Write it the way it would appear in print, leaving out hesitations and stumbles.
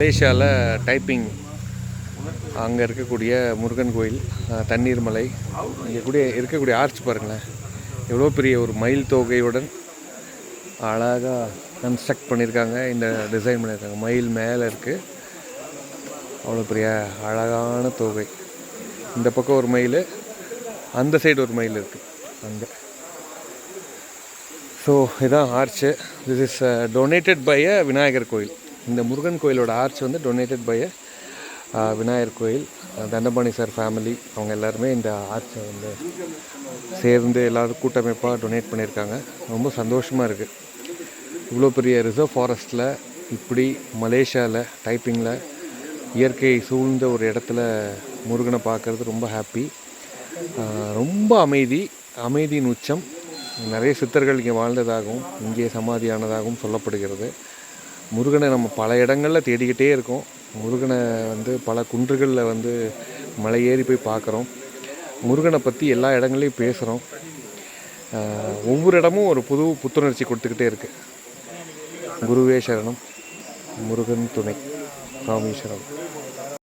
மலேசியாவில் டைப்பிங் அங்கே இருக்கக்கூடிய முருகன் கோயில், தண்ணீர் மலை, இங்கே இருக்கக்கூடிய ஆர்ச் பாருங்களேன், எவ்வளோ பெரிய ஒரு மயில் தொகையுடன் அழகாக கன்ஸ்ட்ரக்ட் பண்ணியிருக்காங்க. இந்த டிசைன் பண்ணியிருக்காங்க. மயில் மேலே இருக்குது, அவ்வளோ பெரிய அழகான தொகை. இந்த பக்கம் ஒரு மயில், அந்த சைடு ஒரு மயில் இருக்குது அங்கே. ஸோ இதான் arch. This is donated by a Vinayagar koil. இந்த முருகன் கோயிலோட ஆர்ச் வந்து டொனேட்டட் பை அ விநாயகர் கோயில். தண்டபாணி சார் ஃபேமிலி அவங்க எல்லாருமே இந்த ஆர்ச்சை வந்து சேர்ந்து எல்லோரும் கூட்டமைப்பாக டொனேட் பண்ணியிருக்காங்க. ரொம்ப சந்தோஷமாக இருக்குது. இவ்வளோ பெரிய ரிசர்வ் ஃபாரஸ்ட்டில் இப்படி மலேசியாவில் டைப்பிங்கில் இயற்கை சூழ்ந்த ஒரு இடத்துல முருகனை பார்க்குறது ரொம்ப ஹாப்பி. ரொம்ப அமைதியின் உச்சம். நிறைய சித்தர்கள் இங்கே வாழ்ந்ததாகவும் இங்கே சமாதியானதாகவும் சொல்லப்படுகிறது. முருகனை நம்ம பல இடங்களில் தேடிக்கிட்டே இருக்கோம். முருகனை வந்து பல குன்றுகளில் வந்து மலை ஏறி போய் பார்க்குறோம். முருகனை பற்றி எல்லா இடங்கள்லையும் பேசுகிறோம். ஒவ்வொரு இடமும் ஒரு புத்துணர்ச்சி கொடுத்துக்கிட்டே இருக்குது. குருவே சரணம், முருகன் துணை, சாமி சரணம்.